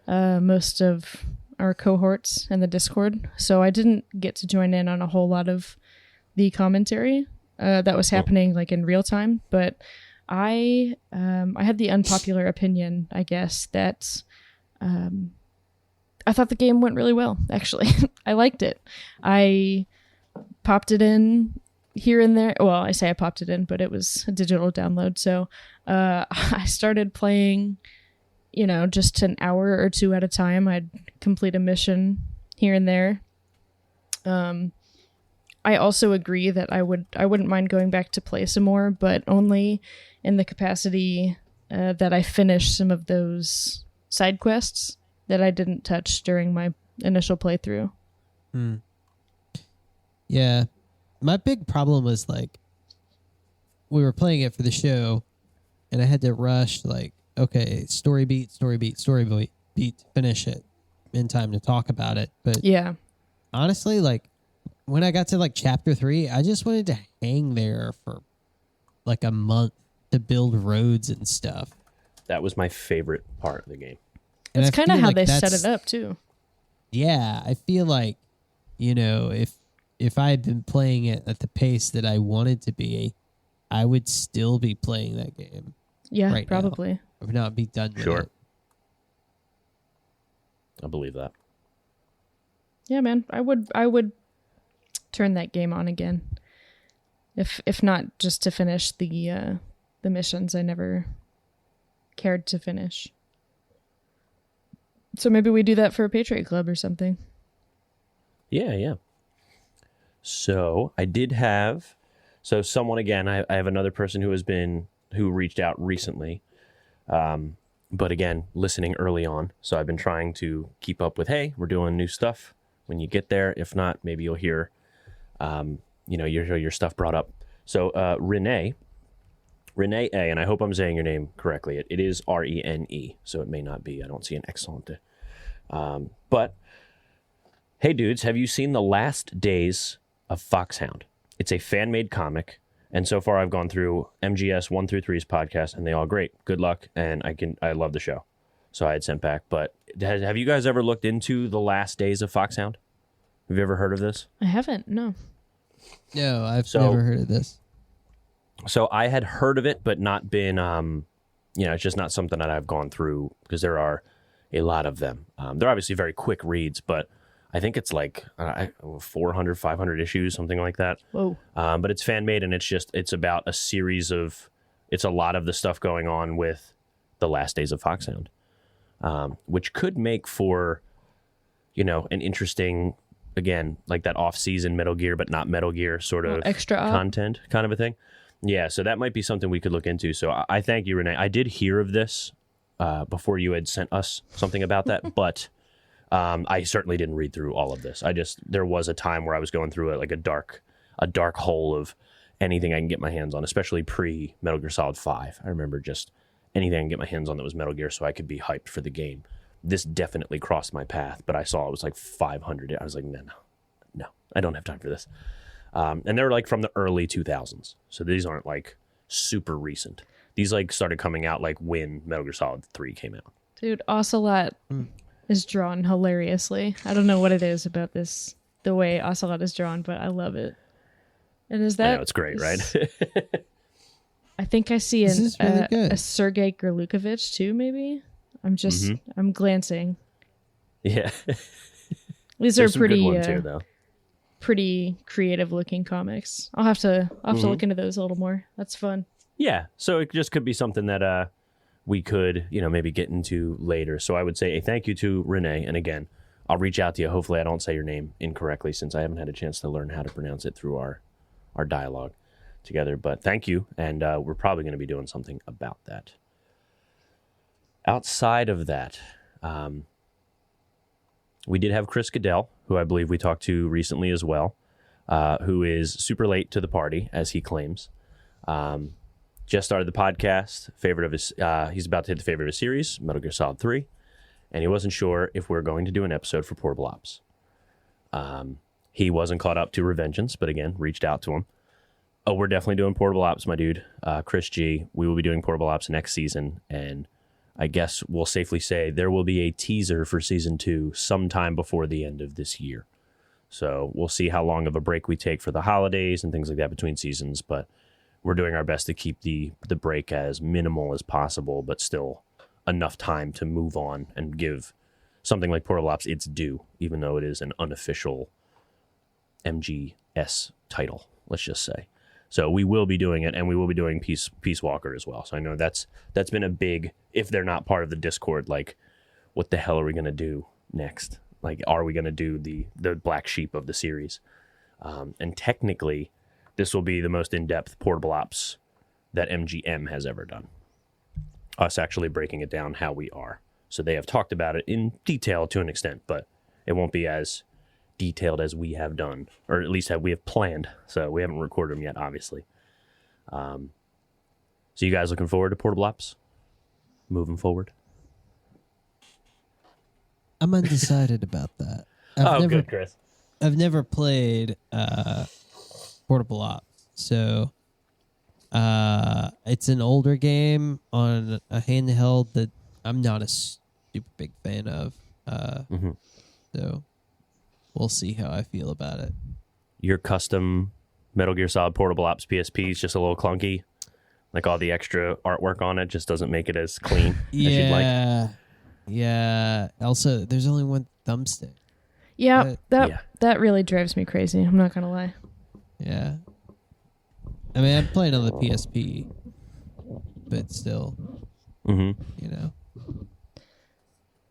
most of our cohorts in the Discord. So I didn't get to join in on a whole lot of the commentary that was happening like in real time. But I had the unpopular opinion, I guess, that I thought the game went really well, actually. I liked it. I popped it in here and there. Well, I say I popped it in, but it was a digital download. So I started playing, just an hour or two at a time. I'd complete a mission here and there. I also agree that I wouldn't mind going back to play some more, but only in the capacity that I finished some of those side quests that I didn't touch during my initial playthrough. Yeah. My big problem was like we were playing it for the show and I had to rush like, okay, story beat, finish it in time to talk about it. But yeah, honestly, like when I got to like chapter 3, I just wanted to hang there for like a month to build roads and stuff. That was my favorite part of the game. And that's kind of how like they set it up too. Yeah, I feel like, if I had been playing it at the pace that I wanted to be, I would still be playing that game. Yeah, right probably. Now. I would not be done with Sure. it. I believe that. Yeah, man. I would turn that game on again. If not just to finish the missions I never cared to finish. So maybe we do that for a Patriot Club or something. Yeah. So I did have, someone again, I have another person who reached out recently. But again, listening early on. So I've been trying to keep up with, hey, we're doing new stuff when you get there. If not, maybe you'll hear, your stuff brought up. So Renee A, and I hope I'm saying your name correctly. It is Rene, so it may not be. I don't see an excellent. But hey, dudes, have you seen The Last Days of Foxhound? It's a fan-made comic, and so far I've gone through MGS 1 through 3's podcast, and they all great. Good luck, and I love the show. So I had sent back. But have you guys ever looked into The Last Days of Foxhound? Have you ever heard of this? I haven't, no. No, I've never heard of this. So I had heard of it, but not been, it's just not something that I've gone through because there are a lot of them. They're obviously very quick reads, but I think it's like 400, 500 issues, something like that. Whoa. But it's fan made, and it's about a series of, it's a lot of the stuff going on with The Last Days of Foxhound, which could make for, an interesting, again, like that off-season Metal Gear, but not Metal Gear sort of extra content kind of a thing. Yeah, so that might be something we could look into. So I thank you, Renee. I did hear of this before you had sent us something about that, but I certainly didn't read through all of this. There was a time where I was going through like a dark hole of anything I can get my hands on, especially pre Metal Gear Solid 5. I remember just anything I can get my hands on that was Metal Gear so I could be hyped for the game. this definitely crossed my path, but I saw it was like 500. I was like, no, I don't have time for this. And they're like from the early 2000s. So these aren't like super recent. These like started coming out like when Metal Gear Solid 3 came out. Dude, Ocelot is drawn hilariously. I don't know what it is about this, the way Ocelot is drawn, but I love it. And is that... I know, it's great, right? I think I see really a Sergei Gerlukovich too, maybe? I'm glancing. Yeah. These There's are pretty... some good ones here, though. Pretty creative looking comics. I'll have to look into those a little more. That's fun. Yeah, so it just could be something that we could, maybe get into later. So I would say a thank you to Renee. And again, I'll reach out to you. Hopefully I don't say your name incorrectly since I haven't had a chance to learn how to pronounce it through our dialogue together. But thank you, and we're probably going to be doing something about that. Outside of that, we did have Chris Goodell, who I believe we talked to recently as well, who is super late to the party, as he claims. Just started the podcast. Favorite of his, he's about to hit the favorite of his series, Metal Gear Solid 3, and he wasn't sure if we're going to do an episode for Portable Ops. He wasn't caught up to Revengeance, but again, reached out to him. Oh, we're definitely doing Portable Ops, my dude. Chris G. We will be doing Portable Ops next season, and I guess we'll safely say there will be a teaser for Season 2 sometime before the end of this year. So we'll see how long of a break we take for the holidays and things like that between seasons, but we're doing our best to keep the break as minimal as possible, but still enough time to move on and give something like Portable Ops its due, even though it is an unofficial MGS title, let's just say. So we will be doing it, and we will be doing Peace Walker as well. So I know that's been a big, if they're not part of the Discord, like, what the hell are we going to do next? Like, are we going to do the black sheep of the series? And technically, this will be the most in-depth Portable Ops that MGM has ever done. Us actually breaking it down how we are. So they have talked about it in detail to an extent, but it won't be as detailed as we have done, or at least we have planned. So we haven't recorded them yet, obviously. So you guys looking forward to Portable Ops? Moving forward? I'm undecided about that. Good, Chris. I've never played Portable Ops, so it's an older game on a handheld that I'm not a super big fan of. So we'll see how I feel about it. Your custom Metal Gear Solid Portable Ops PSP is just a little clunky. Like all the extra artwork on it just doesn't make it as clean as you'd like. Yeah. Also, there's only one thumbstick. Yeah, that really drives me crazy. I'm not gonna lie. Yeah. I mean, I'm playing on the PSP, but still,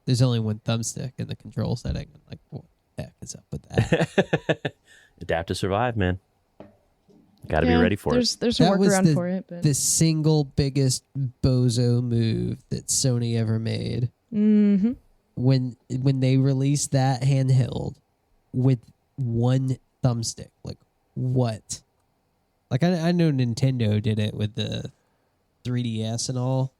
there's only one thumbstick in the control setting. Like, what the heck is up with that? Adapt to survive, man. Got to be ready for it. There's a workaround for it. But... the single biggest bozo move that Sony ever made. Mm-hmm. When they released that handheld with one thumbstick, like, what? Like, I know Nintendo did it with the 3DS and all,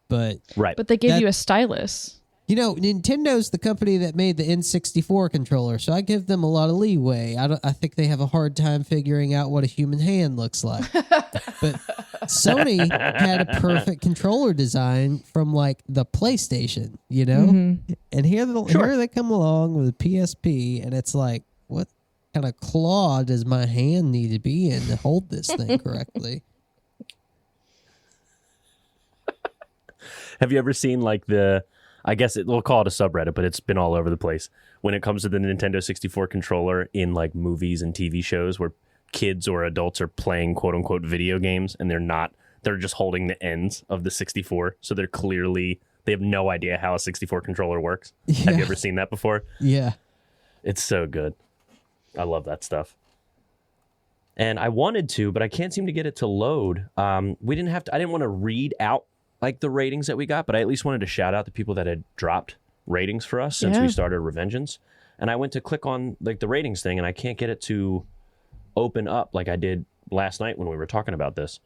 but they gave you a stylus. You know, Nintendo's the company that made the N64 controller, so I give them a lot of leeway. I think they have a hard time figuring out what a human hand looks like. But Sony had a perfect controller design from, like, the PlayStation, you know? Mm-hmm. And here they come along with a PSP, and it's like, what kind of claw does my hand need to be in to hold this thing correctly? Have you ever seen, like, I guess we'll call it a subreddit, but it's been all over the place when it comes to the Nintendo 64 controller in, like, movies and TV shows where kids or adults are playing quote unquote video games and they're just holding the ends of the 64. So they have no idea how a 64 controller works. Yeah. Have you ever seen that before? Yeah. It's so good. I love that stuff. And I wanted to, but I can't seem to get it to load. I didn't want to read out like the ratings that we got, but I at least wanted to shout out the people that had dropped ratings for us since we started Revengeance. And I went to click on like the ratings thing and I can't get it to open up like I did last night when we were talking about this.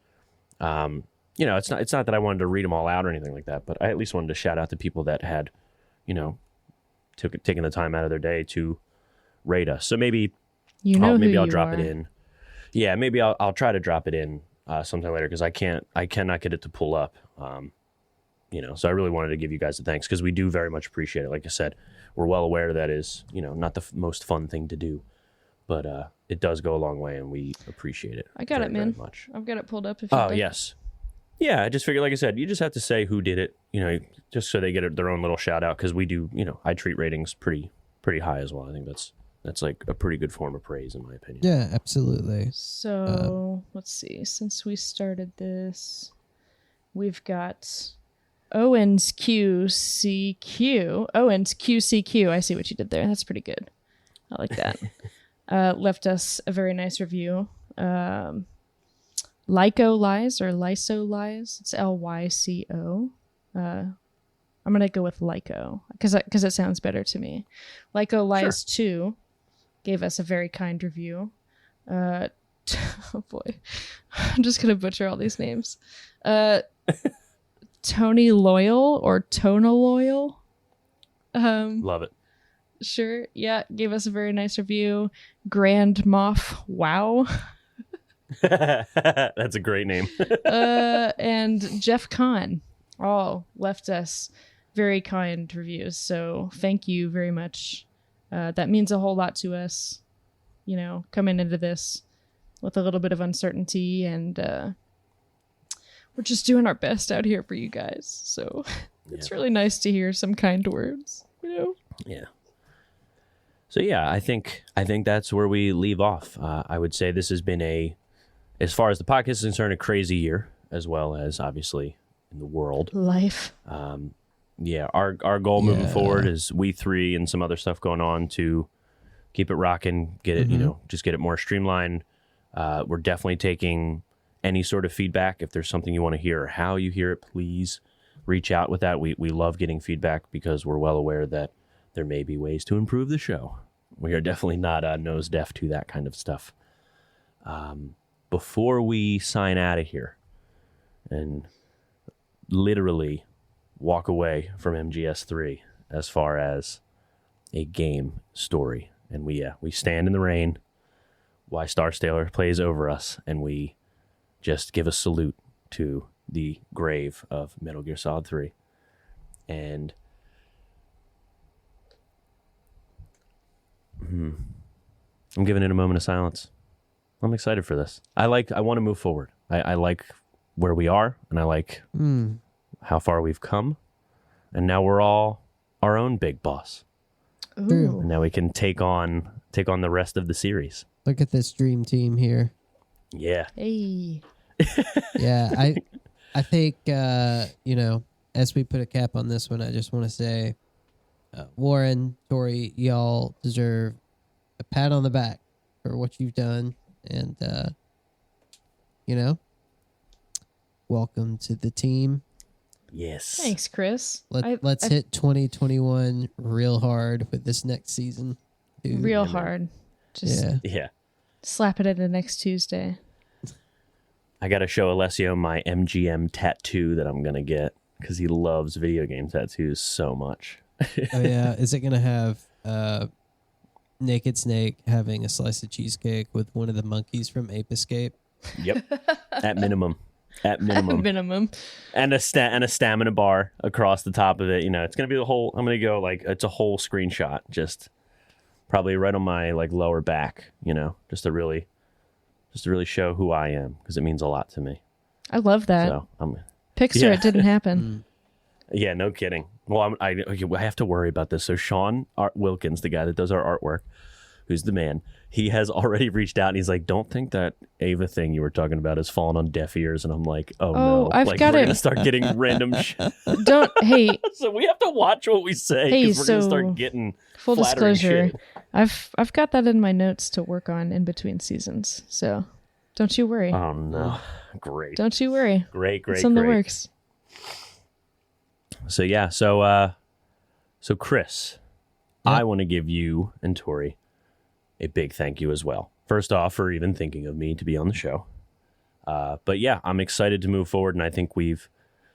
it's not that I wanted to read them all out or anything like that, but I at least wanted to shout out to people that had, taken the time out of their day to rate us. So maybe I'll drop it in. Yeah, maybe I'll try to drop it in sometime later, because I cannot get it to pull up. So I really wanted to give you guys the thanks, because we do very much appreciate it. Like I said, we're well aware that is, not the most fun thing to do, but it does go a long way, and we appreciate it. I got very, it, man. very much. I've got it pulled up. If you like. Yes. Yeah, I just figured, like I said, you just have to say who did it, just so they get their own little shout out, because we do, I treat ratings pretty high as well. I think that's like a pretty good form of praise, in my opinion. Yeah, absolutely. So let's see. Since we started this, we've got Owens QCQ. Owens QCQ. I see what you did there. That's pretty good. I like that. Left us a very nice review. Lyco Lies or Lyso Lies. It's Lyco. I'm going to go with Lyco because it sounds better to me. Lyco Lies 2 gave us a very kind review. Oh boy. I'm just going to butcher all these names. Tony Loyal or Tona Loyal. Love it. Sure. Yeah. Gave us a very nice review. Grand Moff. Wow. That's a great name. And Jeff Kahn all left us very kind reviews. So thank you very much. That means a whole lot to us, coming into this with a little bit of uncertainty, and we're just doing our best out here for you guys. So it's really nice to hear some kind words, Yeah. So yeah, I think that's where we leave off. I would say this has been as far as the podcast is concerned, a crazy year, as well as obviously in the world. Life. Our goal moving forward is we three and some other stuff going on to keep it rocking, get it, just get it more streamlined. We're definitely taking any sort of feedback. If there's something you want to hear or how you hear it, please reach out with that. We love getting feedback, because we're well aware that there may be ways to improve the show. We are definitely not nose deaf to that kind of stuff. Before we sign out of here and literally walk away from MGS3 as far as a game story, and we stand in the rain while Star Sailor plays over us, and we just give a salute to the grave of Metal Gear Solid 3. And I'm giving it a moment of silence. I'm excited for this. I want to move forward. I like where we are, and I like how far we've come. And now we're all our own big boss. Ooh. And now we can take on the rest of the series. Look at this dream team here. Yeah. Hey. Yeah, I think as we put a cap on this one, I just want to say, Warren, Tori, y'all deserve a pat on the back for what you've done, and welcome to the team. Yes. Thanks, Chris. Let's hit 2021 real hard with this next season. Dude. Real hard. Just slap it into next Tuesday. I got to show Alessio my MGM tattoo that I'm going to get, because he loves video game tattoos so much. Oh, yeah. Is it going to have Naked Snake having a slice of cheesecake with one of the monkeys from Ape Escape? Yep. At minimum. At minimum. And a stamina bar across the top of it. It's going to be the whole, I'm going to go it's a whole screenshot, just probably right on my lower back, just to really show who I am, because it means a lot to me. I love that. So Pixar, it didn't happen. Yeah, no kidding. Well, I have to worry about this. So Sean Wilkins, the guy that does our artwork, who's the man, he has already reached out, and he's like, "Don't think that Ava thing you were talking about has fallen on deaf ears." And I'm like, "Oh no, I've got we're it. gonna start getting random shit." Hey. So we have to watch what we say, because we're gonna start getting full disclosure. Shit. I've got that in my notes to work on in between seasons. So don't you worry. Oh no, great. Don't you worry. Great. It's in the works. So yeah, so Chris, Yep. I want to give you and Tori a big thank you as well. First off, for even thinking of me to be on the show. But yeah, I'm excited to move forward, and I think we've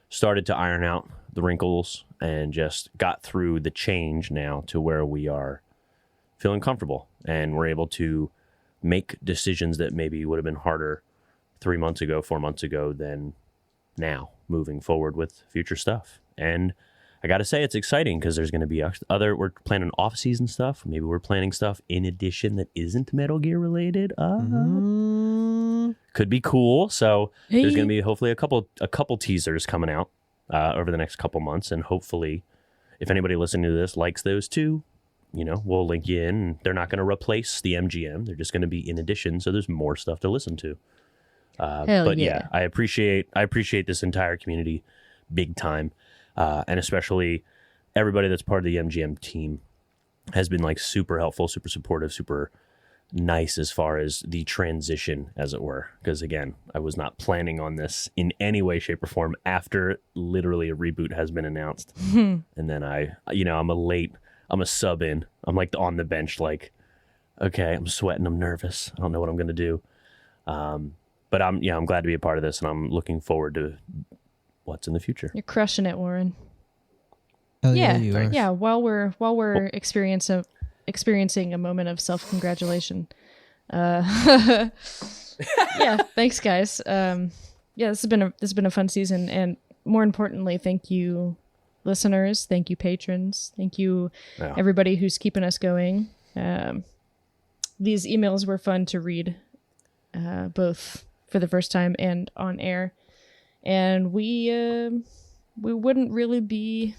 started to iron out the wrinkles and just got through the change now to where we are feeling comfortable, and we're able to make decisions that maybe would have been harder 3 months ago, 4 months ago than now, moving forward with future stuff. And I got to say, it's exciting because there's going to be we're planning off-season stuff. Maybe we're planning stuff in addition that isn't Metal Gear related. Could be cool. So there's going to be hopefully a couple teasers coming out over the next couple months. And hopefully, if anybody listening to this likes those too, we'll link you in. They're not going to replace the MGM. They're just going to be in addition. So there's more stuff to listen to. But yeah, I appreciate this entire community big time. And especially everybody that's part of the MGM team has been like super helpful, super supportive, super nice as far as the transition, as it were. Because again, I was not planning on this in any way, shape, or form after literally a reboot has been announced. And then I'm a sub in. I'm like on the bench, like, okay, I'm sweating, I'm nervous. I don't know what I'm going to do. But I'm glad to be a part of this, and I'm looking forward to what's in the future. You're crushing it, Warren. Oh, yeah, you are. Yeah, while we're experiencing a moment of self-congratulation. Yeah, thanks guys. This has been a fun season, and more importantly, thank you listeners, thank you patrons, thank you everybody who's keeping us going. These emails were fun to read, both for the first time and on air. And we wouldn't really be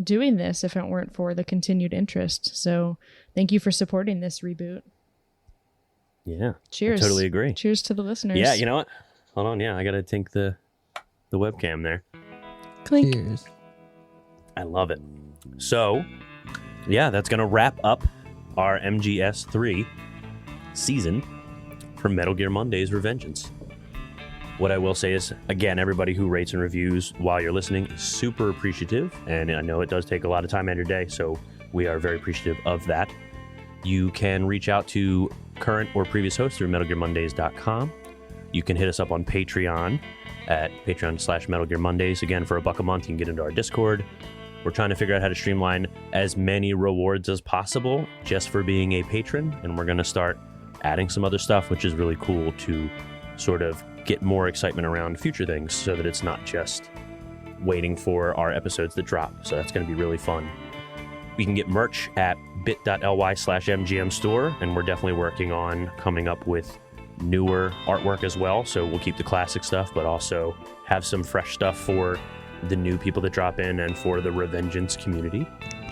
doing this if it weren't for the continued interest. So thank you for supporting this reboot. Yeah. Cheers. I totally agree. Cheers to the listeners. Yeah, you know what? Hold on. Yeah, I got to tink the webcam there. Clink. Cheers. I love it. So, yeah, that's going to wrap up our MGS3 season for Metal Gear Monday's Revengeance. What I will say is, again, everybody who rates and reviews while you're listening is super appreciative, and I know it does take a lot of time out of your day, so we are very appreciative of that. You can reach out to current or previous hosts through MetalGearMondays.com. You can hit us up on Patreon at Patreon/MetalGearMondays. Again, for $1 a month, you can get into our Discord. We're trying to figure out how to streamline as many rewards as possible just for being a patron, and we're going to start adding some other stuff, which is really cool to sort of get more excitement around future things so that it's not just waiting for our episodes that drop. So that's going to be really fun. We can get merch at bit.ly/MGM store, and we're definitely working on coming up with newer artwork as well. So we'll keep the classic stuff, but also have some fresh stuff for the new people that drop in and for the Revengeance community.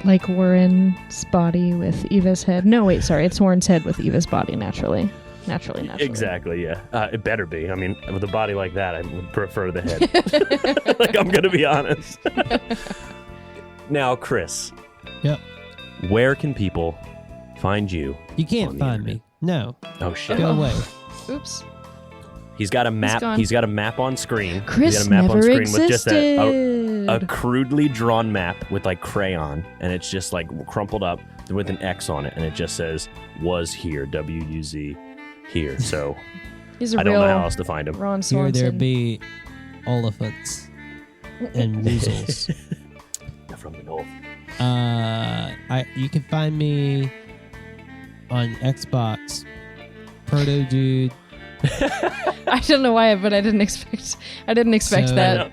Like Warren's body with Eva's head. No, wait, sorry. It's Warren's head with Eva's body, naturally. Naturally. Exactly, yeah. It better be. I mean, with a body like that, I would prefer the head. Like, I'm going to be honest. Now, Chris. Yep. Where can people find you? You can't find me. No. Oh, shit. Go away. Oops. He's got a map. He's got a map on screen. Chris He's got a map never on screen existed. with just a crudely drawn map with like crayon, and it's just like crumpled up with an X on it, and it just says "was here" WUZ here. So He's a I don't know how else to find him. Ron Here Swanson. there be elephants and weasels. From the north. You can find me on Xbox, Proto Dude. I don't know why, but I didn't expect So, that.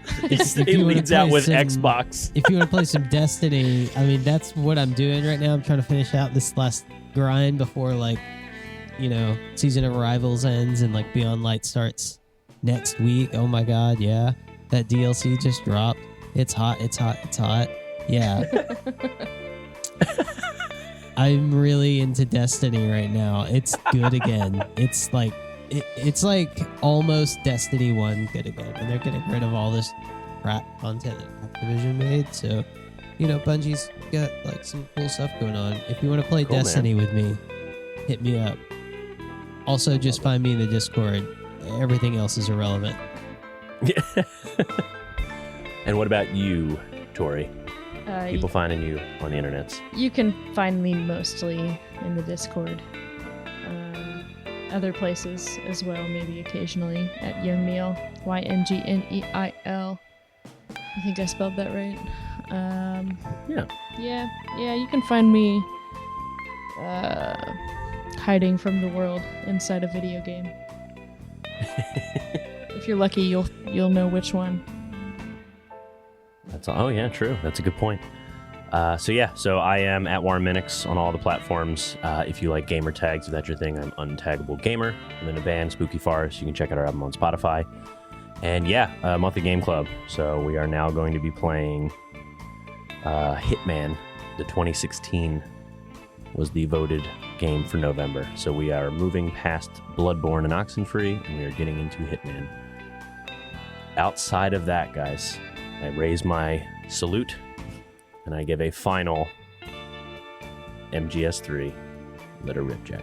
He leads out with Xbox. If you want to play some Destiny, I mean, that's what I'm doing right now. I'm trying to finish out this last grind before, like, Season of Arrivals ends and, like, Beyond Light starts next week. Oh my god, yeah. That DLC just dropped. It's hot, it's hot, it's hot. Yeah. I'm really into Destiny right now. It's good again. It's like almost Destiny 1 good again. And they're getting rid of all this crap content that Activision made. So, Bungie's got like some cool stuff going on. If you want to play Destiny with me, hit me up. Also, just find me in the Discord. Everything else is irrelevant. And what about you, Tori? People finding you on the internets. You can find me mostly in the Discord. other places as well, maybe occasionally at Young Meal, YNGNEIL. I think I spelled that right. Yeah, you can find me hiding from the world inside a video game. If you're lucky, you'll know which one. Oh yeah, true. That's a good point. So I am at Warren Minix on all the platforms. If you like gamer tags, if that's your thing, I'm Untaggable Gamer. I'm in a band, Spooky Forest. You can check out our album on Spotify. And monthly game club. So we are now going to be playing Hitman. The 2016 was the voted game for November. So we are moving past Bloodborne and Oxenfree, and we are getting into Hitman. Outside of that, guys, I raise my salute, and I give a final MGS3 Let Her Rip, Jack.